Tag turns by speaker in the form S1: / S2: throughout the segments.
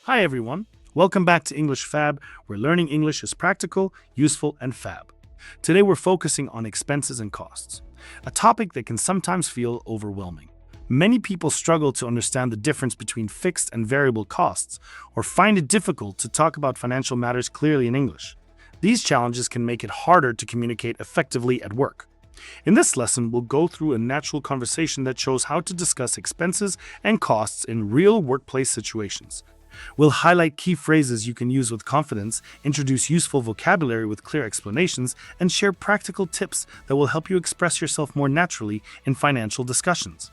S1: Hi everyone, welcome back to English Fab, where learning English is practical, useful, and fab. Today we're focusing on expenses and costs, a topic that can sometimes feel overwhelming. Many people struggle to understand the difference between fixed and variable costs, or find it difficult to talk about financial matters clearly in English. These challenges can make it harder to communicate effectively at work. In this lesson, we'll go through a natural conversation that shows how to discuss expenses and costs in real workplace situations. We'll highlight key phrases you can use with confidence, introduce useful vocabulary with clear explanations, and share practical tips that will help you express yourself more naturally in financial discussions.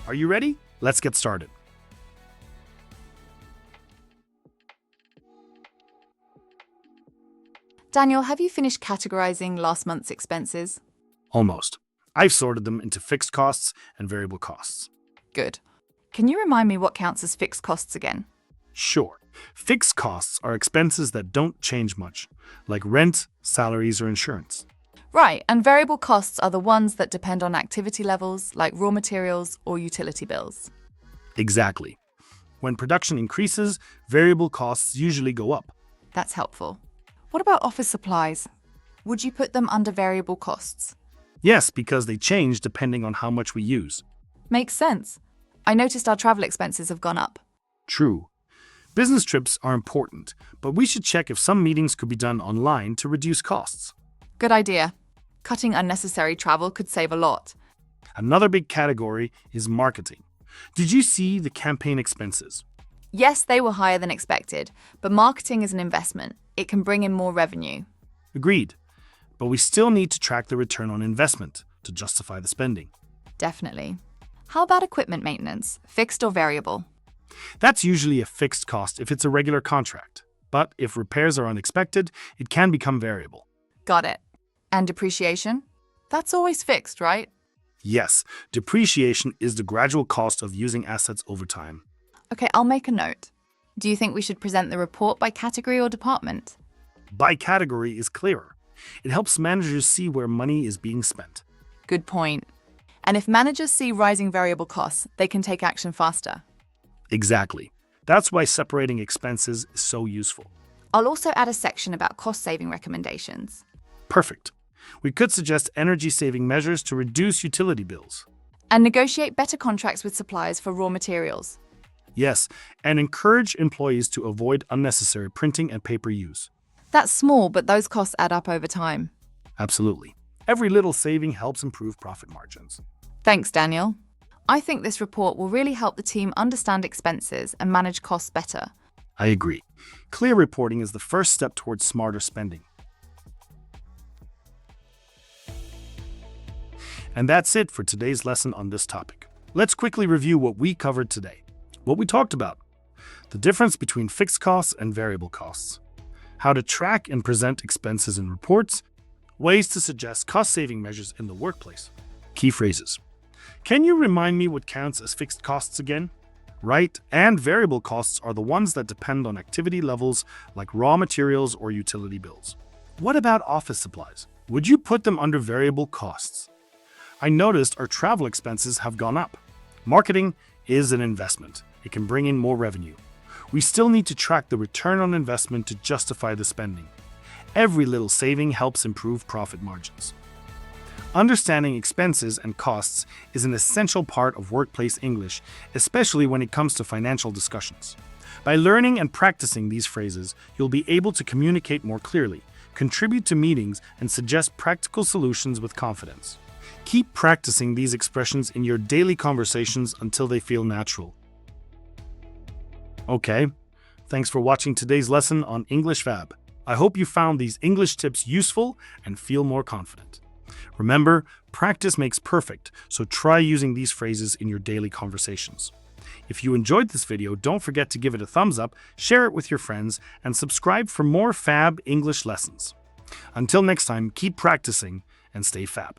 S1: Are you ready? Let's get started.
S2: Daniel, have you finished categorizing last month's expenses?
S1: Almost. I've sorted them into fixed costs and variable costs.
S2: Good. Can you remind me what counts as fixed costs again?
S1: Sure. Fixed costs are expenses that don't change much, like rent, salaries, or insurance.
S2: Right, and variable costs are the ones that depend on activity levels, like raw materials or utility bills.
S1: Exactly. When production increases, variable costs usually go up.
S2: That's helpful. What about office supplies? Would you put them under variable costs?
S1: Yes, because they change depending on how much we use.
S2: Makes sense. I noticed our travel expenses have gone up.
S1: True. Business trips are important, but we should check if some meetings could be done online to reduce costs.
S2: Good idea. Cutting unnecessary travel could save a lot.
S1: Another big category is marketing. Did you see the campaign expenses?
S2: Yes, they were higher than expected, but marketing is an investment. It can bring in more revenue.
S1: Agreed. But we still need to track the return on investment to justify the spending.
S2: Definitely. How about equipment maintenance, fixed or variable?
S1: That's usually a fixed cost if it's a regular contract. But if repairs are unexpected, it can become variable.
S2: Got it. And depreciation? That's always fixed, right?
S1: Yes, depreciation is the gradual cost of using assets over time.
S2: Okay, I'll make a note. Do you think we should present the report by category or department?
S1: By category is clearer. It helps managers see where money is being spent.
S2: Good point. And if managers see rising variable costs, they can take action faster.
S1: Exactly. That's why separating expenses is so useful.
S2: I'll also add a section about cost-saving recommendations.
S1: Perfect. We could suggest energy-saving measures to reduce utility bills.
S2: And negotiate better contracts with suppliers for raw materials.
S1: Yes, and encourage employees to avoid unnecessary printing and paper use.
S2: That's small, but those costs add up over time.
S1: Absolutely. Every little saving helps improve profit margins.
S2: Thanks, Daniel. I think this report will really help the team understand expenses and manage costs better.
S1: I agree. Clear reporting is the first step towards smarter spending. And that's it for today's lesson on this topic. Let's quickly review what we covered today. What we talked about: the difference between fixed costs and variable costs, how to track and present expenses in reports, ways to suggest cost-saving measures in the workplace. Key phrases. Can you remind me what counts as fixed costs again? Right, and variable costs are the ones that depend on activity levels like raw materials or utility bills. What about office supplies? Would you put them under variable costs? I noticed our travel expenses have gone up. Marketing is an investment. It can bring in more revenue. We still need to track the return on investment to justify the spending. Every little saving helps improve profit margins. Understanding expenses and costs is an essential part of workplace English, especially when it comes to financial discussions. By learning and practicing these phrases, you'll be able to communicate more clearly, contribute to meetings, and suggest practical solutions with confidence. Keep practicing these expressions in your daily conversations until they feel natural. Okay, thanks for watching today's lesson on English Fab. I hope you found these English tips useful and feel more confident. Remember, practice makes perfect, so try using these phrases in your daily conversations. If you enjoyed this video, don't forget to give it a thumbs up, share it with your friends, and subscribe for more Fab English lessons. Until next time, keep practicing and stay Fab.